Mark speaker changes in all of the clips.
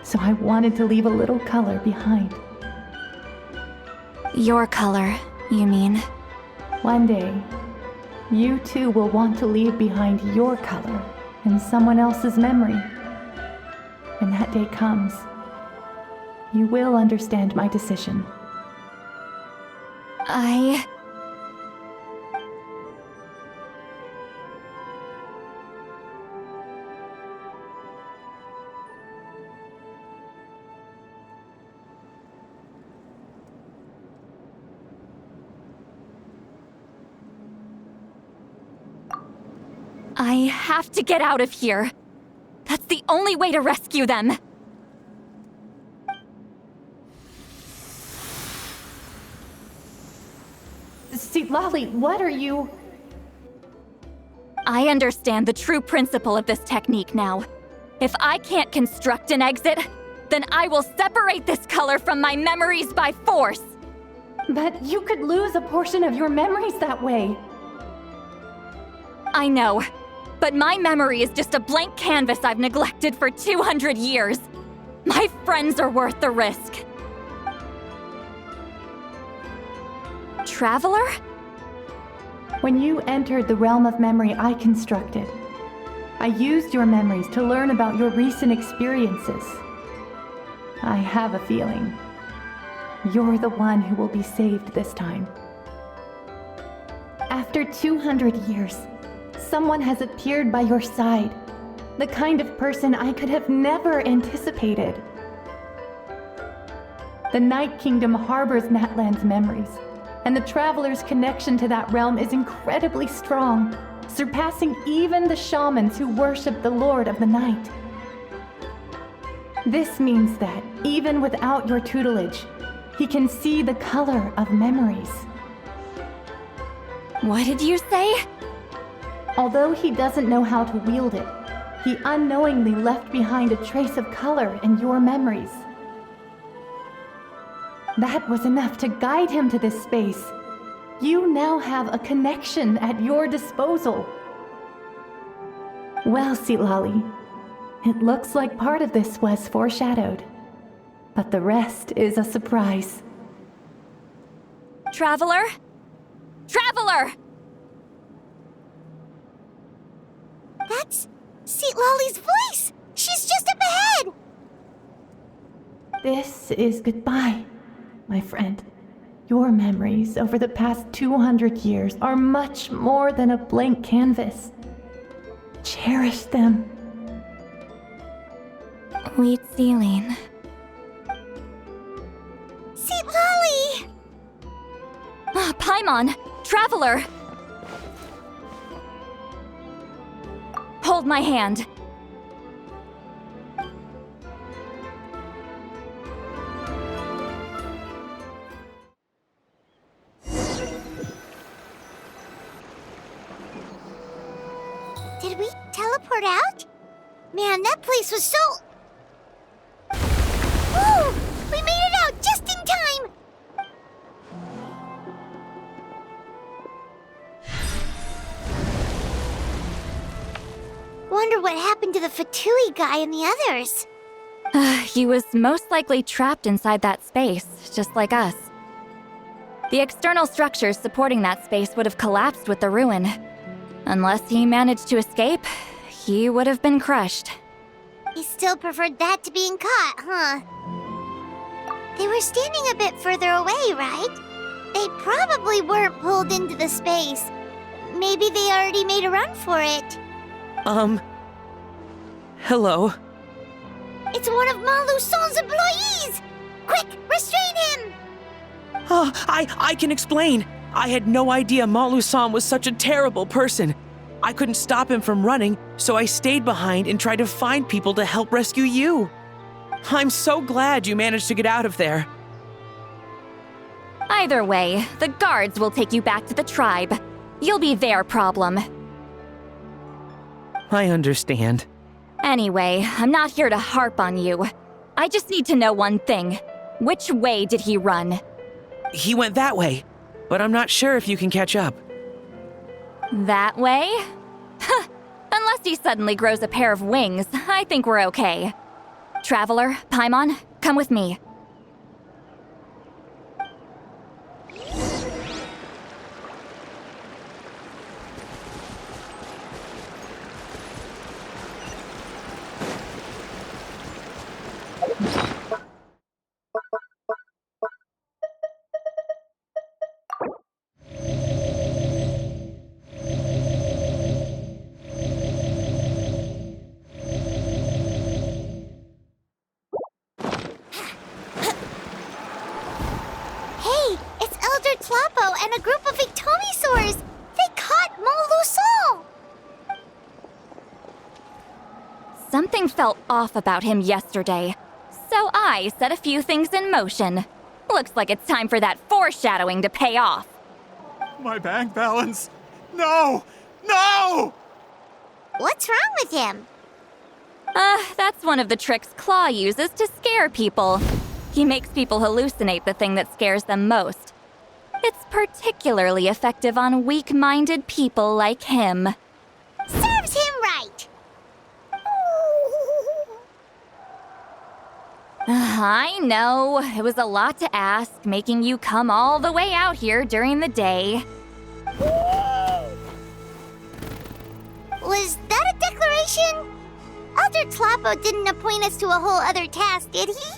Speaker 1: so I wanted to leave a little color behind.
Speaker 2: Your color, you mean?
Speaker 1: One day, you too will want to leave behind your color in someone else's memory. When that day comes, you will understand my decision.
Speaker 2: I have to get out of here. That's the only way to rescue them.
Speaker 1: Citlali, what are you...
Speaker 2: I understand the true principle of this technique now. If I can't construct an exit, then I will separate this color from my memories by force.
Speaker 1: But you could lose a portion of your memories that way.
Speaker 2: I know, but my memory is just a blank canvas I've neglected for 200 years. My friends are worth the risk. Traveler?
Speaker 1: When you entered the realm of memory I constructed, I used your memories to learn about your recent experiences. I have a feeling you're the one who will be saved this time. After 200 years, someone has appeared by your side, the kind of person I could have never anticipated. The Night Kingdom harbors Natlan's memories, and the Traveler's connection to that realm is incredibly strong, surpassing even the shamans who worship the Lord of the Night. This means that, even without your tutelage, he can see the color of memories.
Speaker 2: What did you say?
Speaker 1: Although he doesn't know how to wield it, he unknowingly left behind a trace of color in your memories. That was enough to guide him to this space. You now have a connection at your disposal. Well, Citlali, it looks like part of this was foreshadowed, but the rest is a surprise.
Speaker 2: Traveler? Traveler!
Speaker 3: That's Citlali's voice! She's just up ahead!
Speaker 1: This is goodbye, my friend. Your memories over the past 200 years are much more than a blank canvas. Cherish them.
Speaker 2: Wheat ceiling.
Speaker 3: Citlali!
Speaker 2: Paimon! Traveler! Hold my hand.
Speaker 3: Did we teleport out? Man, that place was so... Woo! We made it out just in time! Wonder what happened to the Fatui guy and the others.
Speaker 2: He was most likely trapped inside that space, just like us. The external structures supporting that space would have collapsed with the ruin. Unless he managed to escape, he would have been crushed.
Speaker 3: He still preferred that to being caught, huh? They were standing a bit further away, right? They probably weren't pulled into the space. Maybe they already made a run for it.
Speaker 4: Hello?
Speaker 3: It's one of Maluson's employees! Quick, restrain him!
Speaker 4: Oh, I can explain. I had no idea Malu-san was such a terrible person. I couldn't stop him from running, so I stayed behind and tried to find people to help rescue you. I'm so glad you managed to get out of there.
Speaker 2: Either way, the guards will take you back to the tribe. You'll be their problem.
Speaker 4: I understand.
Speaker 2: Anyway, I'm not here to harp on you. I just need to know one thing. Which way did he run?
Speaker 4: He went that way, but I'm not sure if you can catch up.
Speaker 2: That way? Huh. Unless he suddenly grows a pair of wings, I think we're okay. Traveler, Paimon, come with me.
Speaker 3: Hey, it's Elder Tlapo and a group of Ictomisaurs! They caught Moluson!
Speaker 2: Something felt off about him yesterday, so I set a few things in motion. Looks like it's time for that foreshadowing to pay off.
Speaker 5: My bank balance! No! No!
Speaker 3: What's wrong with him?
Speaker 2: That's one of the tricks Claw uses to scare people. He makes people hallucinate the thing that scares them most. It's particularly effective on weak-minded people like him.
Speaker 3: Serves him right!
Speaker 2: I know, it was a lot to ask, making you come all the way out here during the day.
Speaker 3: Was that a declaration? Elder Tlapo didn't appoint us to a whole other task, did he?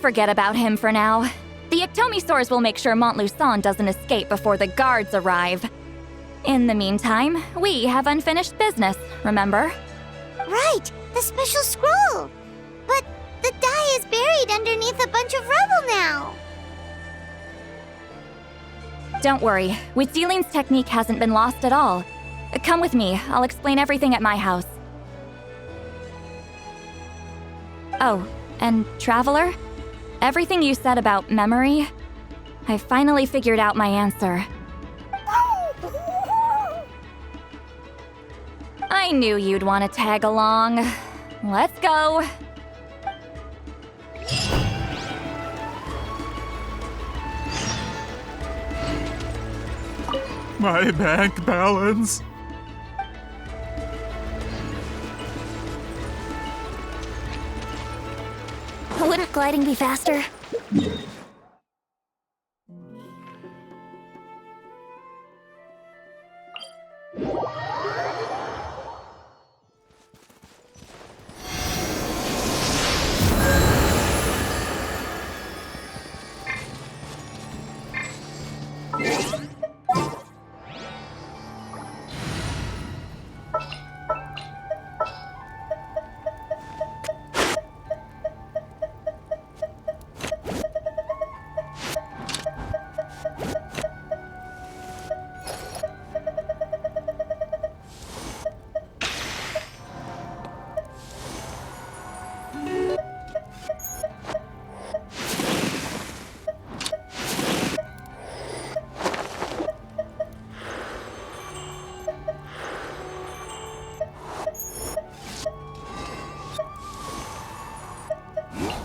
Speaker 2: Forget about him for now. The Ictomisaurs will make sure Montluçon doesn't escape before the guards arrive. In the meantime, we have unfinished business, remember?
Speaker 3: Right, the special scroll! But the die is buried underneath a bunch of rubble now!
Speaker 2: Don't worry, Witzeline's technique hasn't been lost at all. Come with me, I'll explain everything at my house. Oh, and Traveler? Everything you said about memory, I finally figured out my answer. I knew you'd want to tag along. Let's go.
Speaker 5: My bank balance!
Speaker 2: Wouldn't gliding be faster?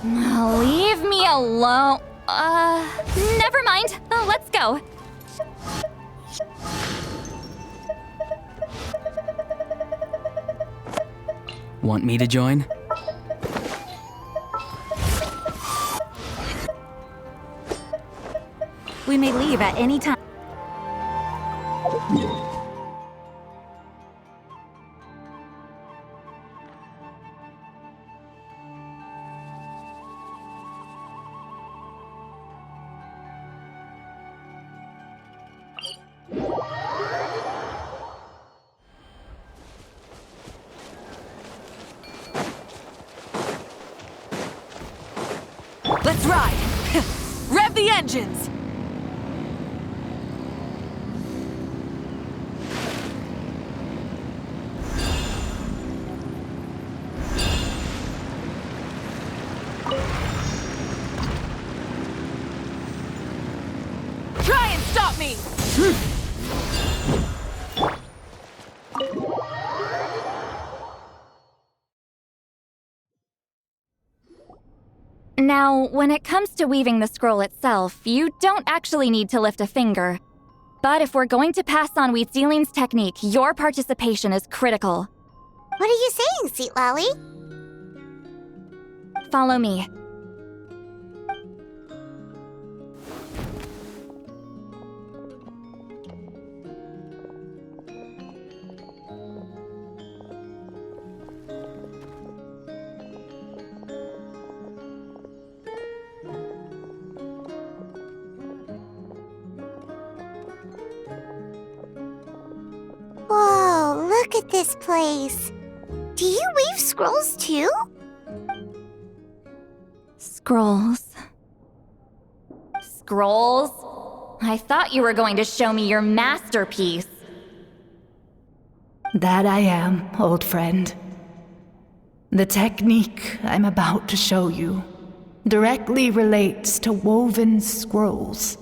Speaker 2: Leave me alone. Never mind. Let's go.
Speaker 6: Want me to join?
Speaker 1: We may leave at any time.
Speaker 7: Let's ride! Rev the engines! Try and stop me!
Speaker 2: Now, when it comes to weaving the scroll itself, you don't actually need to lift a finger. But if we're going to pass on Witzeline's technique, your participation is critical.
Speaker 3: What are you saying, Sweet Lolly?
Speaker 2: Follow me.
Speaker 3: Whoa, look at this place. Do you weave scrolls too?
Speaker 2: Scrolls. Scrolls? I thought you were going to show me your masterpiece.
Speaker 1: That I am, old friend. The technique I'm about to show you directly relates to woven scrolls.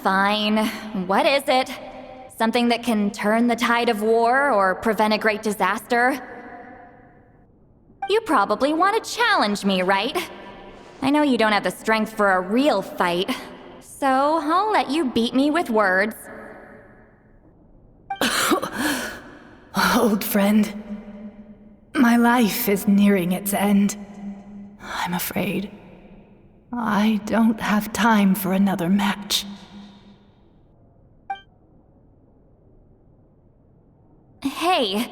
Speaker 2: Fine. What is it? Something that can turn the tide of war or prevent a great disaster? You probably want to challenge me, right? I know you don't have the strength for a real fight, so I'll let you beat me with words.
Speaker 1: Old friend, my life is nearing its end. I'm afraid I don't have time for another match.
Speaker 2: Hey.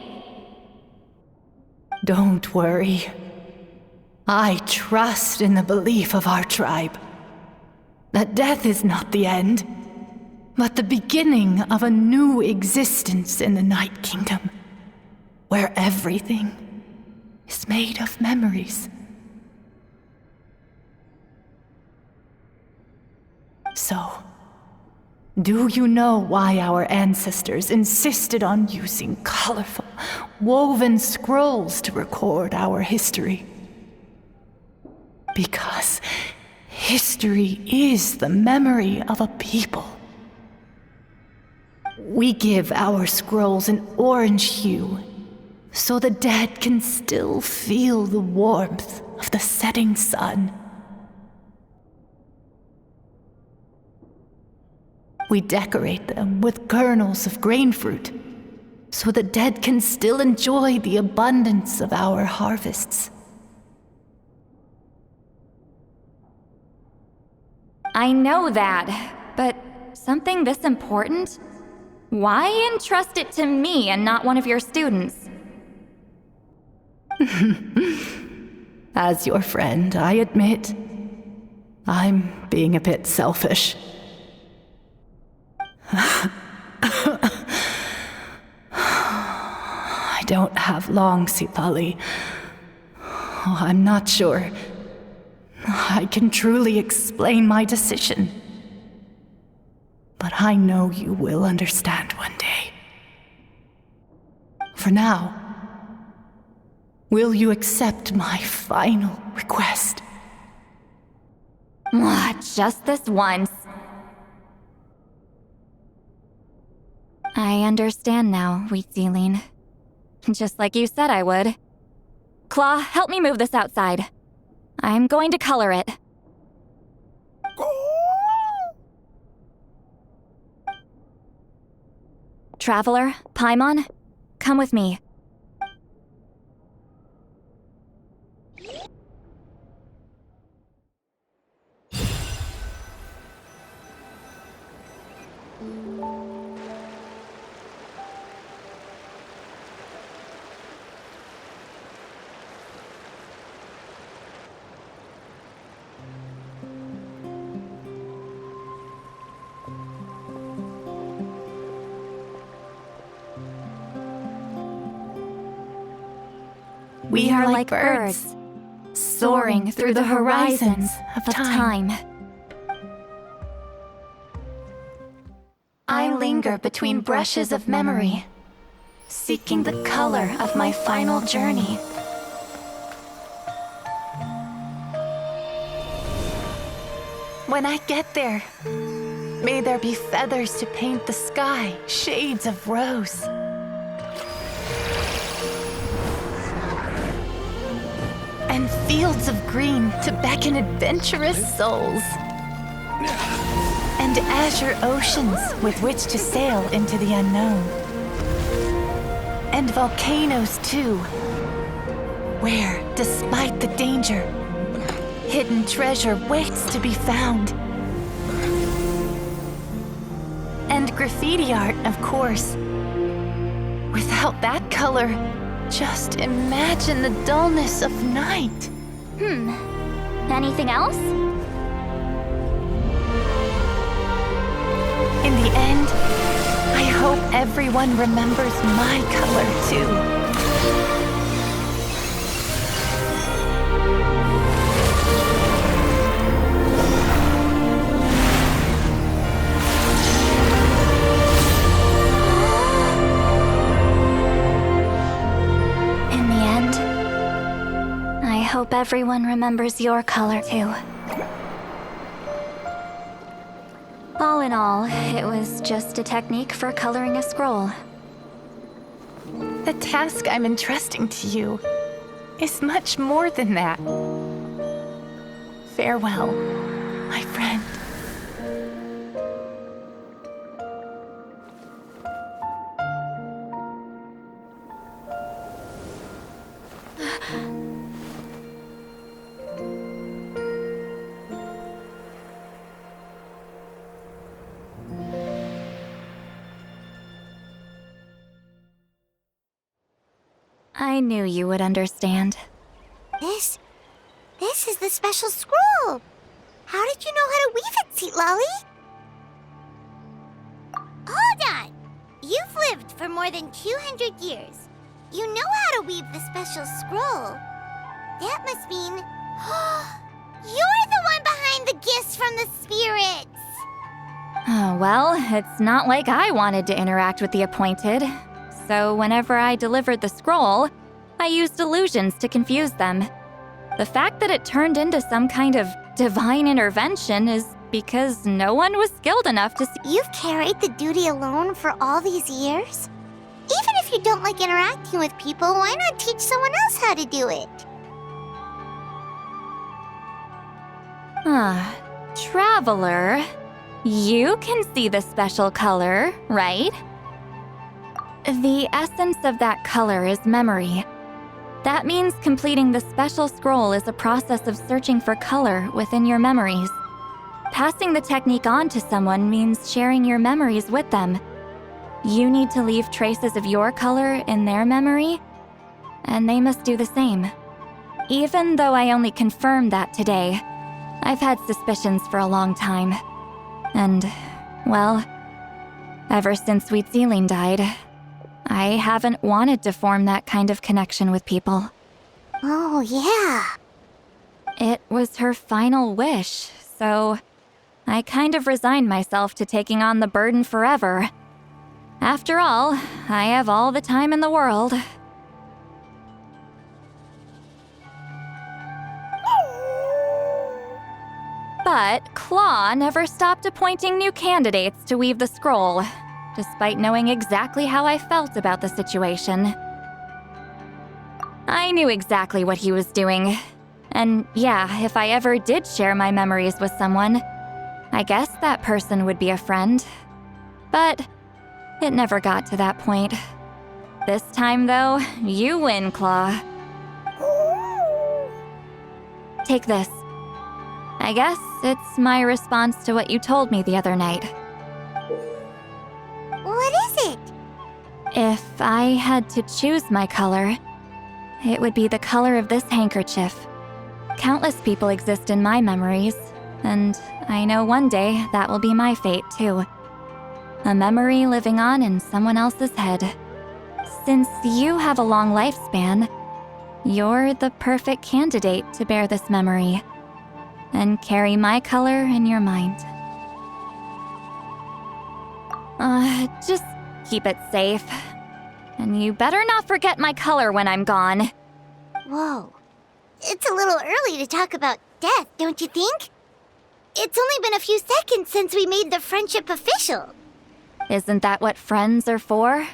Speaker 1: Don't worry. I trust in the belief of our tribe that death is not the end, but the beginning of a new existence in the Night Kingdom, where everything is made of memories. So, do you know why our ancestors insisted on using colorful, woven scrolls to record our history? Because history is the memory of a people. We give our scrolls an orange hue, so the dead can still feel the warmth of the setting sun. We decorate them with kernels of grain fruit, so the dead can still enjoy the abundance of our harvests.
Speaker 2: I know that, but something this important? Why entrust it to me and not one of your students?
Speaker 1: As your friend, I admit, I'm being a bit selfish. I don't have long, Sitali. I'm not sure I can truly explain my decision. But I know you will understand one day. For now, will you accept my final request?
Speaker 2: Just this once. I understand now, Wheat Zealine. Just like you said I would. Claw, help me move this outside. I'm going to color it. Traveler, Paimon, come with me.
Speaker 1: We are like birds, soaring through the horizons of time. I linger between brushes of memory, seeking the color of my final journey. When I get there, may there be feathers to paint the sky, shades of rose. And fields of green to beckon adventurous souls. And azure oceans with which to sail into the unknown. And volcanoes too, where, despite the danger, hidden treasure waits to be found. And graffiti art, of course. Without that color, just imagine the dullness of night.
Speaker 2: Anything else?
Speaker 1: In the end, I hope everyone remembers my color too.
Speaker 2: In the end, I hope everyone remembers your color too. All in all, it was just a technique for coloring a scroll.
Speaker 1: The task I'm entrusting to you is much more than that. Farewell, my friend.
Speaker 2: I knew you would understand.
Speaker 3: This is the special scroll. How did you know how to weave it, Seat Lolly? Hold on. You've lived for more than 200 years. You know how to weave the special scroll. That must mean you're the one behind the gifts from the spirits.
Speaker 2: Oh, well, it's not like I wanted to interact with the appointed. So whenever I delivered the scroll, I used illusions to confuse them. The fact that it turned into some kind of divine intervention is because no one was skilled enough to see.
Speaker 3: You've carried the duty alone for all these years? Even if you don't like interacting with people, why not teach someone else how to do it?
Speaker 2: Traveler, you can see the special color, right? The essence of that color is memory. That means completing the special scroll is a process of searching for color within your memories. Passing the technique on to someone means sharing your memories with them. You need to leave traces of your color in their memory, and they must do the same. Even though I only confirmed that today, I've had suspicions for a long time. And, well, ever since Sweet Celine died, I haven't wanted to form that kind of connection with people.
Speaker 3: Oh, yeah.
Speaker 2: It was her final wish, so I kind of resigned myself to taking on the burden forever. After all, I have all the time in the world. But Claw never stopped appointing new candidates to weave the scroll, despite knowing exactly how I felt about the situation. I knew exactly what he was doing. And yeah, if I ever did share my memories with someone, I guess that person would be a friend. But it never got to that point. This time, though, you win, Claw. Take this. I guess it's my response to what you told me the other night.
Speaker 3: What is it?
Speaker 2: If I had to choose my color, it would be the color of this handkerchief. Countless people exist in my memories, and I know one day that will be my fate, too. A memory living on in someone else's head. Since you have a long lifespan, you're the perfect candidate to bear this memory and carry my color in your mind. Just keep it safe. And you better not forget my color when I'm gone.
Speaker 3: Whoa. It's a little early to talk about death, don't you think? It's only been a few seconds since we made the friendship official.
Speaker 2: Isn't that what friends are for?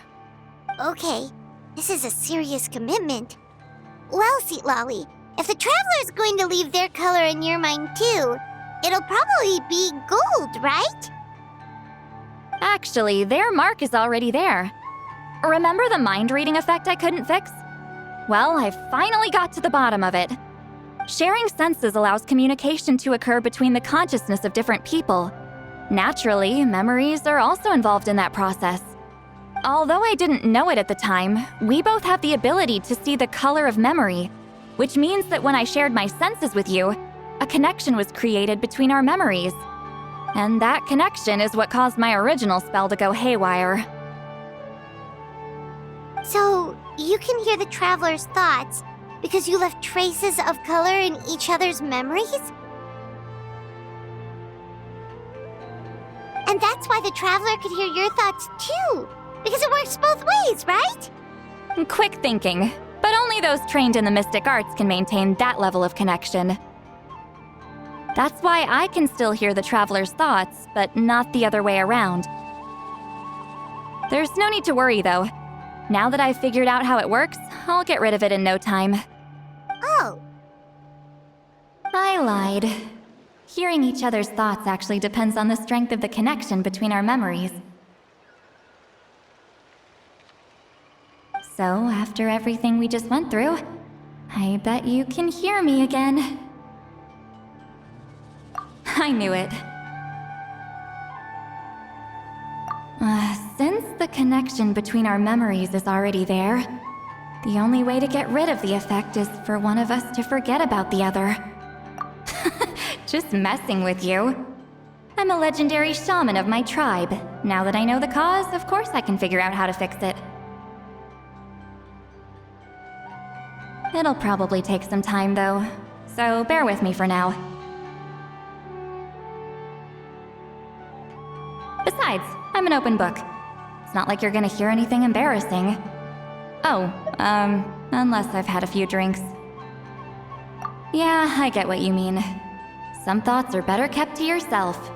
Speaker 3: Okay, this is a serious commitment. Well, Seat Lolly, if the Traveler's going to leave their color in your mind too, it'll probably be gold, right?
Speaker 2: Actually, their mark is already there. Remember the mind reading effect I couldn't fix? Well, I finally got to the bottom of it. Sharing senses allows communication to occur between the consciousness of different people. Naturally, memories are also involved in that process. Although I didn't know it at the time, we both have the ability to see the color of memory, which means that when I shared my senses with you, a connection was created between our memories. And that connection is what caused my original spell to go haywire.
Speaker 3: So, you can hear the traveler's thoughts because you left traces of color in each other's memories? And that's why the traveler could hear your thoughts too, because it works both ways, right?
Speaker 2: Quick thinking, but only those trained in the mystic arts can maintain that level of connection. That's why I can still hear the traveler's thoughts, but not the other way around. There's no need to worry, though. Now that I've figured out how it works, I'll get rid of it in no time.
Speaker 3: Oh.
Speaker 2: I lied. Hearing each other's thoughts actually depends on the strength of the connection between our memories. So, after everything we just went through, I bet you can hear me again. I knew it. Since the connection between our memories is already there, the only way to get rid of the effect is for one of us to forget about the other. Just messing with you. I'm a legendary shaman of my tribe. Now that I know the cause, of course I can figure out how to fix it. It'll probably take some time, though, so bear with me for now. Besides, I'm an open book. It's not like you're gonna hear anything embarrassing. Oh, unless I've had a few drinks. Yeah, I get what you mean. Some thoughts are better kept to yourself.